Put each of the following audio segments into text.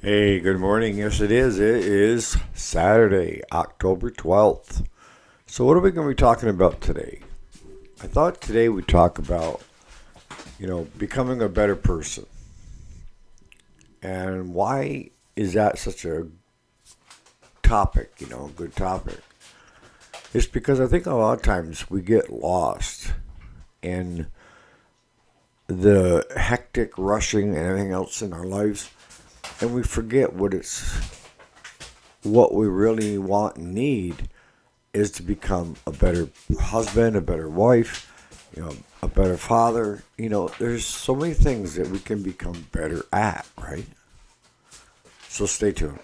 Hey, good morning. Yes, it is. It is Saturday, October 12th. So, what are we going to be talking about today? I thought today we'd talk about, becoming a better person. And why is that such a topic, a good topic? It's because I think a lot of times we get lost in the hectic rushing and everything else in our lives, and we forget what we really want and need is to become a better husband, a better wife, a better father. There's so many things that we can become better at, right? So stay tuned.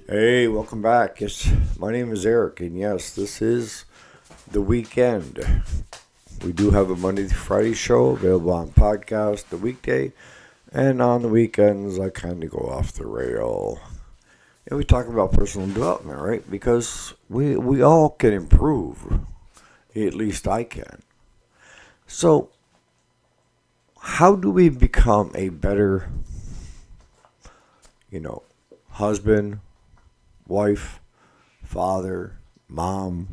Hey, welcome back. Yes, my name is Eric, and yes, this is the weekend. We do have a Monday through Friday show available on podcast the weekday, and on the weekends I kind of go off the rail. And we talk about personal development, right? Because we all can improve. At least I can. So, how do we become a better, you know, husband, wife, father, mom,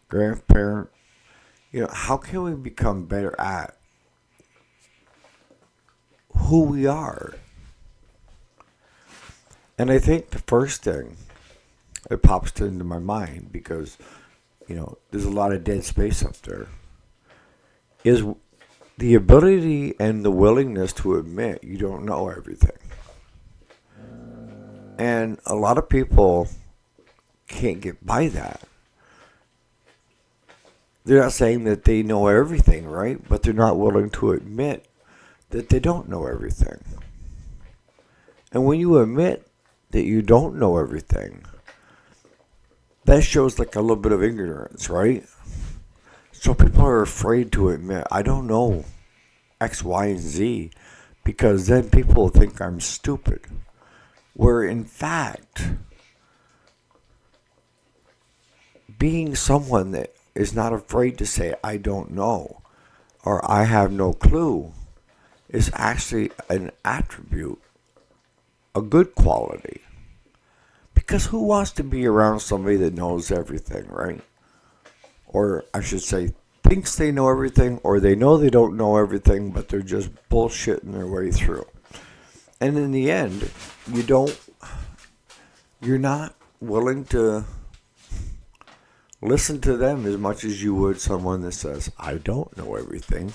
grandparent? How can we become better at who we are? And I think the first thing that pops into my mind, because, there's a lot of dead space up there, is the ability and the willingness to admit you don't know everything. And a lot of people can't get by that. They're not saying that they know everything, right? But they're not willing to admit that they don't know everything. And when you admit that you don't know everything, that shows like a little bit of ignorance, right? So people are afraid to admit, I don't know X, Y, and Z, because then people will think I'm stupid. Where in fact, being someone that is not afraid to say, I don't know, or I have no clue, is actually an attribute, a good quality. Because who wants to be around somebody that knows everything, right? Or I should say, thinks they know everything, or they know they don't know everything, but they're just bullshitting their way through. And in the end, you're not willing to listen to them as much as you would someone that says, I don't know everything,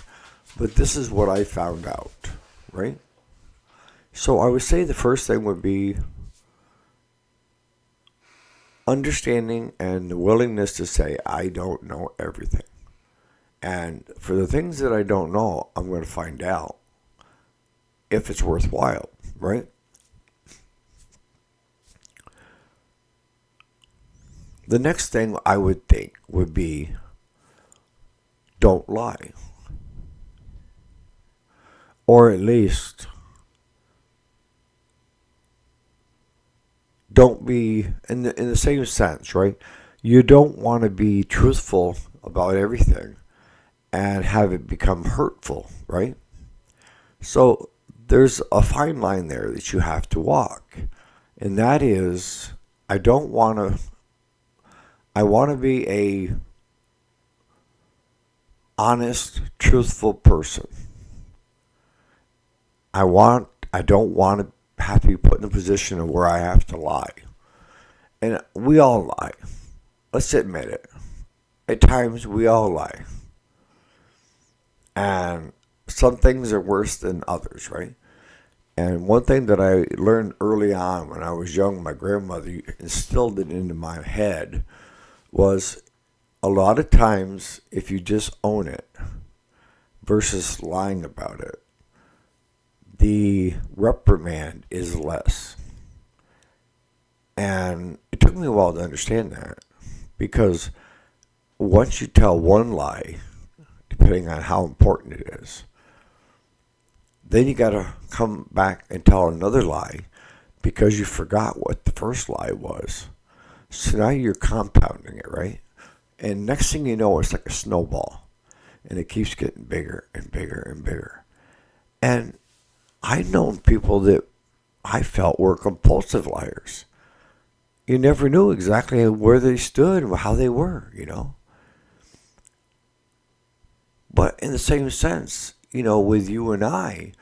but this is what I found out, right? So I would say the first thing would be understanding and the willingness to say, I don't know everything. And for the things that I don't know, I'm going to find out if it's worthwhile, right? The next thing I would think would be don't lie. Or at least don't be in the same sense, right? You don't want to be truthful about everything and have it become hurtful, right? So there's a fine line there that you have to walk. And that is I want to be a honest, truthful person. I don't want to have to be put in a position of where I have to lie. And we all lie. Let's admit it. At times we all lie. And some things are worse than others, right? And one thing that I learned early on when I was young, my grandmother instilled it into my head, was a lot of times if you just own it versus lying about it, the reprimand is less. And it took me a while to understand that, because once you tell one lie, depending on how important it is. Then you got to come back and tell another lie because you forgot what the first lie was. So now you're compounding it, right? And next thing you know, it's like a snowball. And it keeps getting bigger and bigger and bigger. And I've known people that I felt were compulsive liars. You never knew exactly where they stood and how they were, But in the same sense, with you and I,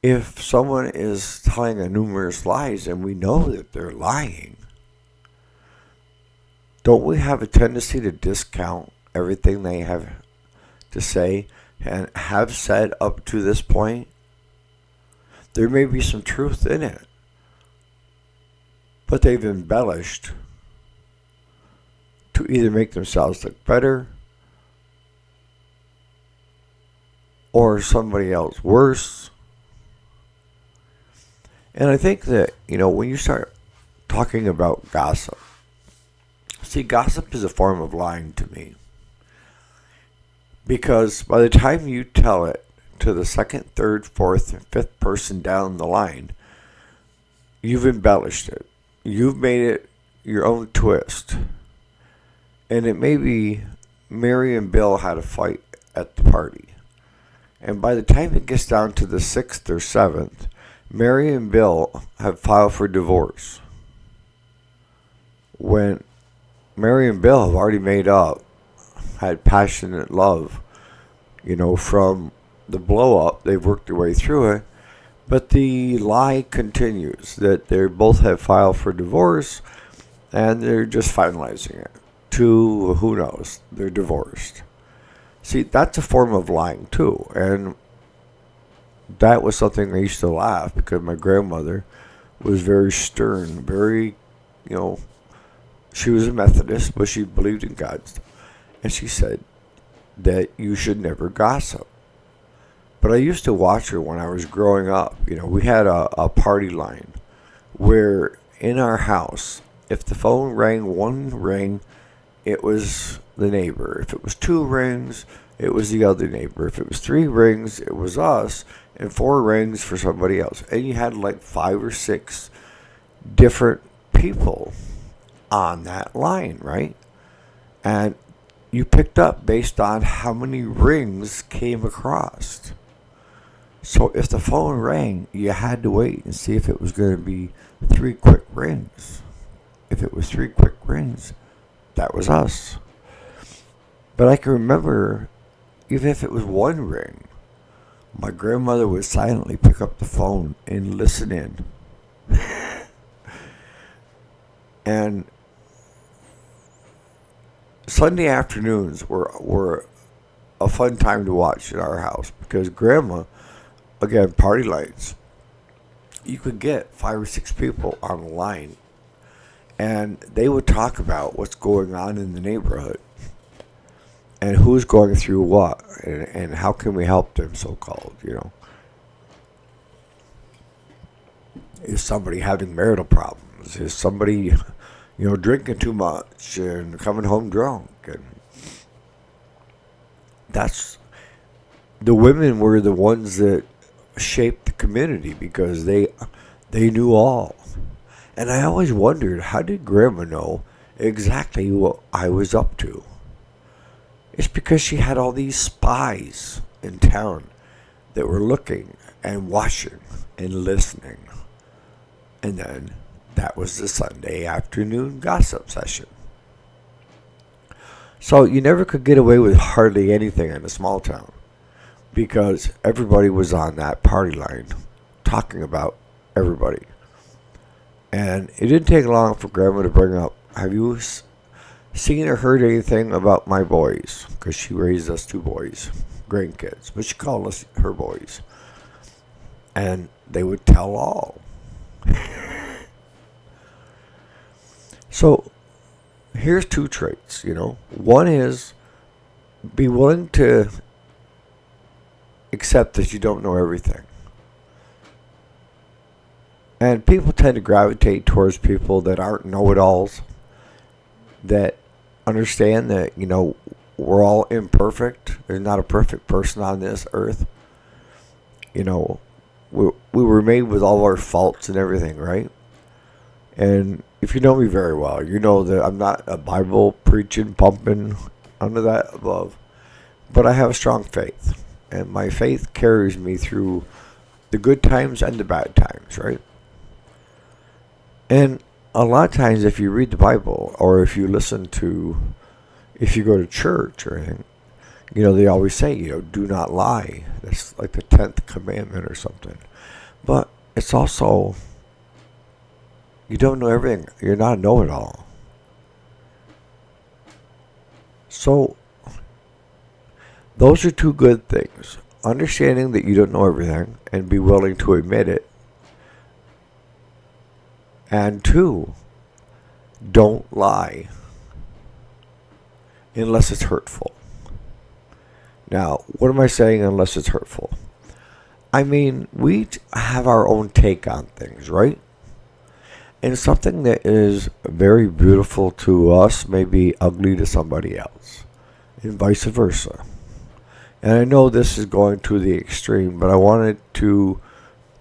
if someone is telling a numerous lies and we know that they're lying, don't we have a tendency to discount everything they have to say and have said up to this point? There may be some truth in it, but they've embellished to either make themselves look better or somebody else worse. And I think that, when you start talking about gossip, see, gossip is a form of lying to me. Because by the time you tell it to the second, third, fourth, and fifth person down the line, you've embellished it. You've made it your own twist. And it may be Mary and Bill had a fight at the party. And by the time it gets down to the sixth or seventh, Mary and Bill have filed for divorce. When Mary and Bill have already made up, had passionate love, from the blow up, they've worked their way through it. But the lie continues that they both have filed for divorce and they're just finalizing it. To who knows, they're divorced. See, that's a form of lying too. And that was something I used to laugh because my grandmother was very stern, very, she was a Methodist, but she believed in God. And she said that you should never gossip. But I used to watch her when I was growing up. We had a party line where in our house, if the phone rang one ring, it was the neighbor. If it was two rings, it was the other neighbor. If it was three rings, it was us, and four rings for somebody else. And you had like 5 or 6 different people on that line, right? And you picked up based on how many rings came across. So if the phone rang, you had to wait and see if it was going to be 3 quick rings. If it was 3 quick rings, that was us. But I can remember, even if it was 1 ring, my grandmother would silently pick up the phone and listen in. And Sunday afternoons were a fun time to watch in our house because Grandma, again, party lines, you could get 5 or 6 people on the line and they would talk about what's going on in the neighborhood and who's going through what and how can we help them, so-called, Is somebody having marital problems? Is somebody, drinking too much and coming home drunk? And that's, the women were the ones that shaped the community because they knew all. And I always wondered, how did Grandma know exactly what I was up to? It's because she had all these spies in town that were looking and watching and listening. And then that was the Sunday afternoon gossip session. So you never could get away with hardly anything in a small town because everybody was on that party line talking about everybody. And it didn't take long for Grandma to bring up, have you seen or heard anything about my boys? Because she raised us 2 boys, grandkids, but she called us her boys. And they would tell all. So here's 2 traits, One is be willing to accept that you don't know everything. And people tend to gravitate towards people that aren't know-it-alls, that understand that, we're all imperfect. There's not a perfect person on this earth. You know, we were made with all our faults and everything, right? And if you know me very well, you know that I'm not a Bible preaching, pumping, none of that above. But I have a strong faith. And my faith carries me through the good times and the bad times, right? And a lot of times, if you read the Bible or if you if you go to church or anything, they always say, do not lie. That's like the 10th commandment or something. But it's also, you don't know everything. You're not a know-it-all. So, those are two good things. Understanding that you don't know everything and be willing to admit it. And two, don't lie unless it's hurtful. Now, what am I saying unless it's hurtful? I mean, we have our own take on things, right? And something that is very beautiful to us may be ugly to somebody else, and vice versa. And I know this is going to the extreme, but I wanted to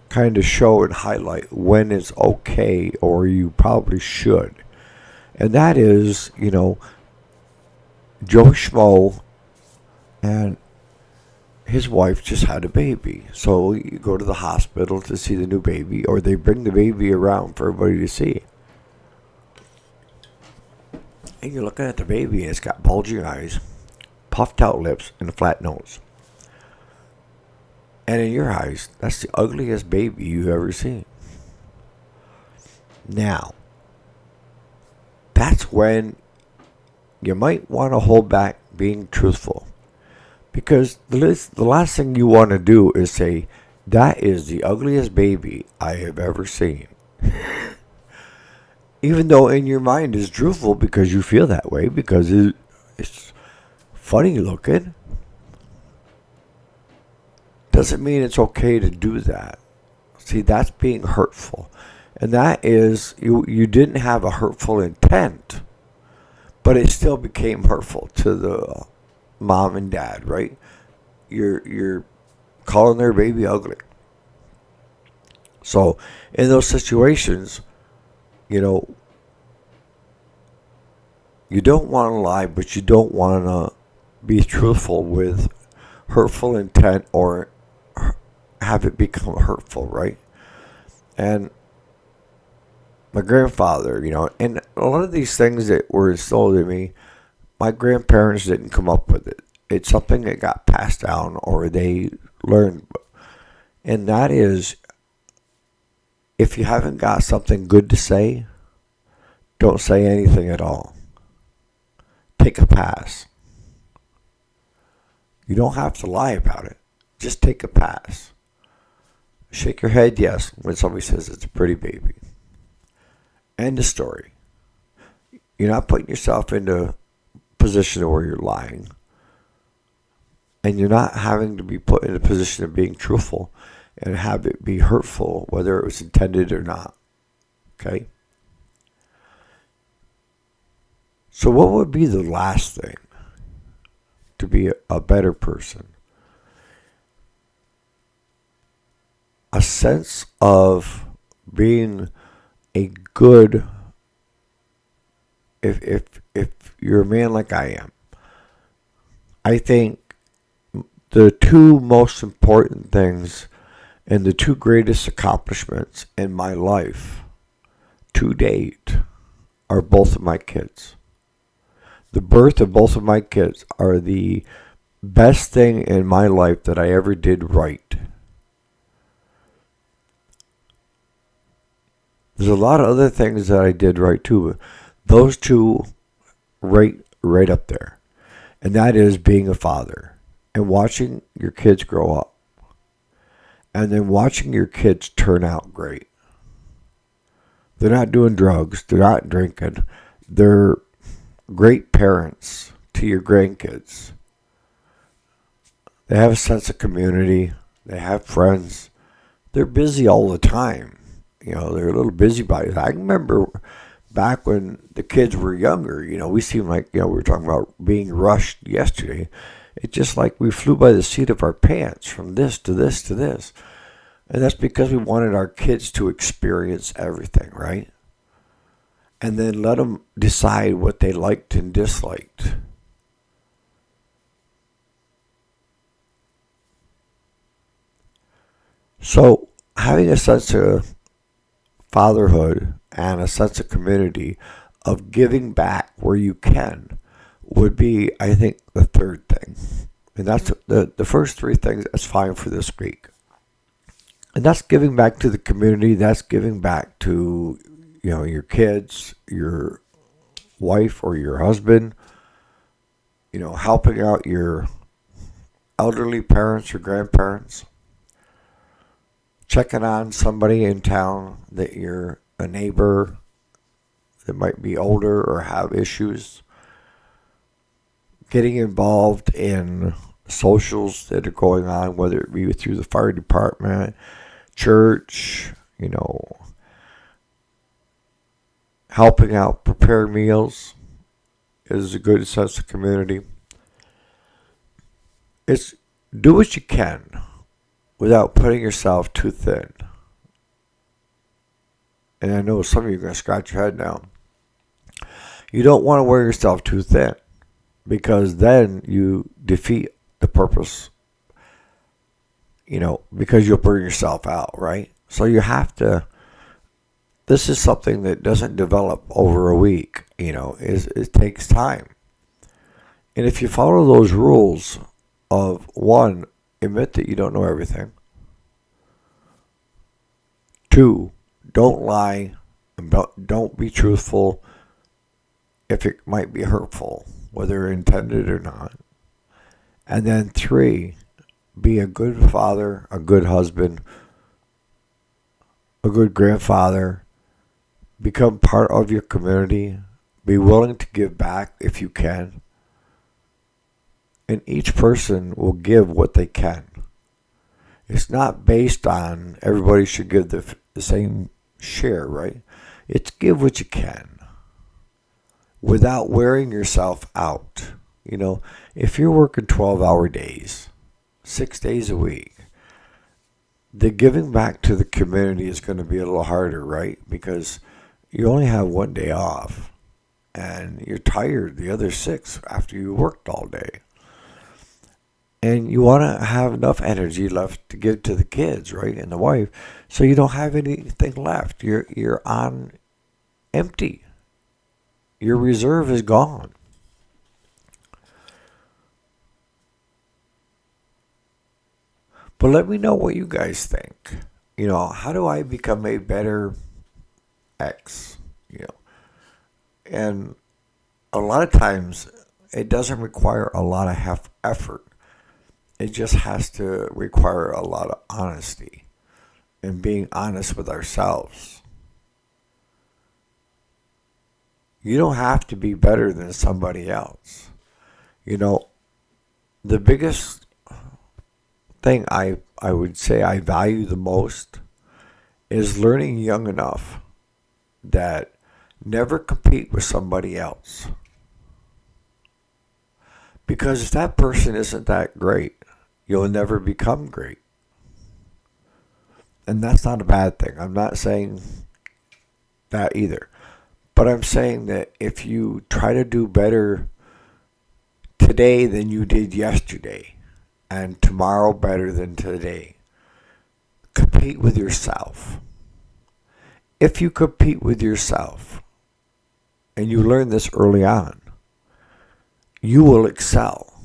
kind of show and highlight when it's okay or you probably should. And that is, Joe Schmo and his wife just had a baby. So you go to the hospital to see the new baby, or they bring the baby around for everybody to see. And you're looking at the baby and it's got bulging eyes, puffed out lips, and a flat nose. And in your eyes, that's the ugliest baby you've ever seen. Now, that's when you might want to hold back being truthful. Because the last thing you want to do is say, that is the ugliest baby I have ever seen. Even though in your mind is truthful because you feel that way, because it's funny looking. Doesn't mean it's okay to do that. See, that's being hurtful. And that is, you didn't have a hurtful intent, but it still became hurtful to the mom and dad, right? You're calling their baby ugly. So, in those situations, you don't want to lie, but you don't want to be truthful with hurtful intent or have it become hurtful, right? And my grandfather, and a lot of these things that were instilled in me, my grandparents didn't come up with it. It's something that got passed down or they learned. And that is, if you haven't got something good to say, don't say anything at all. Take a pass. You don't have to lie about it. Just take a pass. Shake your head yes when somebody says it's a pretty baby. End of story. You're not putting yourself into a position where you're lying. And you're not having to be put in a position of being truthful and have it be hurtful, whether it was intended or not. Okay? So what would be the last thing to be a better person? A sense of being a good, if you're a man like I am, I think the two most important things and the two greatest accomplishments in my life to date are both of my kids. The birth of both of my kids are the best thing in my life that I ever did right. There's a lot of other things that I did right too, but those two right up there. And that is being a father and watching your kids grow up. And then watching your kids turn out great. They're not doing drugs. They're not drinking. They're great parents to your grandkids. They have a sense of community. They have friends. They're busy all the time. They're a little busybodies. I remember back when the kids were younger, we seem like, we were talking about being rushed yesterday. It's just like we flew by the seat of our pants from this to this to this. And that's because we wanted our kids to experience everything, right? And then let them decide what they liked and disliked. So having a sense of fatherhood and a sense of community, of giving back where you can, would be, I think, the third thing. And that's the first three things. That's fine for this week. And that's giving back to the community. That's giving back to, your kids, your wife or your husband, helping out your elderly parents or grandparents, checking on somebody in town that you're a neighbor that might be older or have issues, getting involved in socials that are going on, whether it be through the fire department, church, helping out prepare meals is a good sense of community. It's do what you can without putting yourself too thin. And I know some of you are going to scratch your head now. You don't want to wear yourself too thin, because then you defeat the purpose, because you'll burn yourself out, right? So you have to, this is something that doesn't develop over a week, it takes time. And if you follow those rules of, one, admit that you don't know everything. 2, don't lie, and don't be truthful if it might be hurtful, whether intended or not. And then 3, be a good father, a good husband, a good grandfather. Become part of your community. Be willing to give back if you can. And each person will give what they can. It's not based on everybody should give the same share, right? It's give what you can without wearing yourself out. If you're working 12-hour days, 6 days a week, the giving back to the community is going to be a little harder, right? Because you only have one day off and you're tired the other 6 after you worked all day. And you want to have enough energy left to give to the kids, right? And the wife. So you don't have anything left. You're on empty. Your reserve is gone. But let me know what you guys think. How do I become a better X? And a lot of times it doesn't require a lot of effort. It just has to require a lot of honesty and being honest with ourselves. You don't have to be better than somebody else. The biggest thing I would say I value the most is learning young enough that never compete with somebody else. Because if that person isn't that great, you'll never become great. And that's not a bad thing. I'm not saying that either. But I'm saying that if you try to do better today than you did yesterday, and tomorrow better than today, compete with yourself. If you compete with yourself, and you learn this early on, you will excel.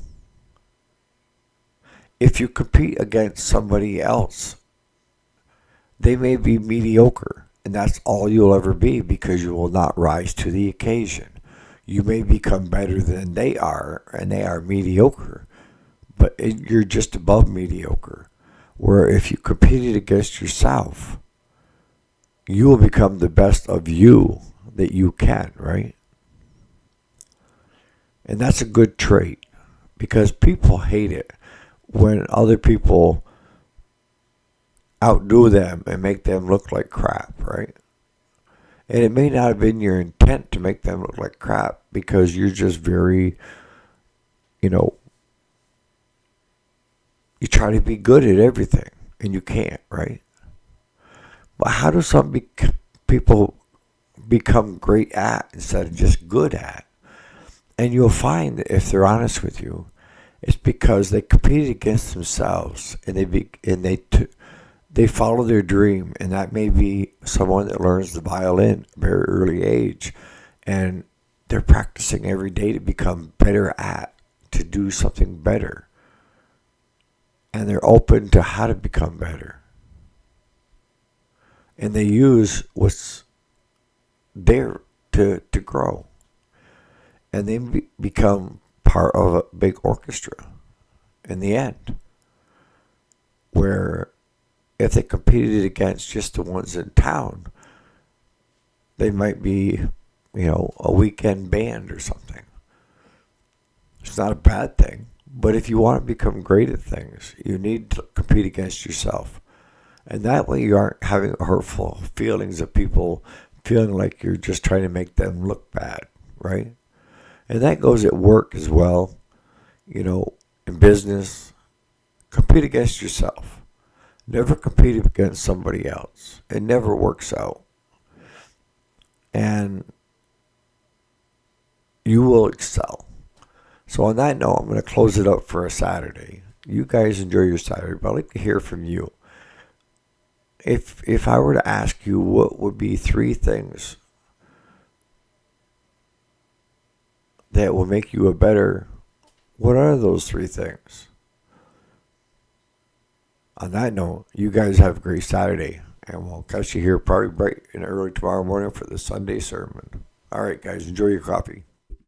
If you compete against somebody else, they may be mediocre, and that's all you'll ever be, because you will not rise to the occasion. You may become better than they are, and they are mediocre, but you're just above mediocre. Where if you competed against yourself, you will become the best of you that you can, right? And that's a good trait, because people hate it when other people outdo them and make them look like crap, right? And it may not have been your intent to make them look like crap because you're just very, you know, you try to be good at everything and you can't, right? But how do people become great at instead of just good at? And you'll find that if they're honest with you, it's because they competed against themselves and they follow their dream, and that may be someone that learns the violin at a very early age, and they're practicing every day to become better at, to do something better, and they're open to how to become better, and they use what's there to grow, and they become part of a big orchestra in the end, where if they competed against just the ones in town, they might be, a weekend band or something. It's not a bad thing. But if you want to become great at things, you need to compete against yourself. And that way you aren't having hurtful feelings of people feeling like you're just trying to make them look bad, right? And that goes at work as well, in business. Compete against yourself. Never compete against somebody else. It never works out. And you will excel. So on that note, I'm going to close it up for a Saturday. You guys enjoy your Saturday, but I'd like to hear from you. If I were to ask you what would be 3 things that will make you what are those 3 things? On that note, you guys have a great Saturday, and we'll catch you here probably bright and early tomorrow morning for the Sunday sermon. All right, guys, enjoy your coffee.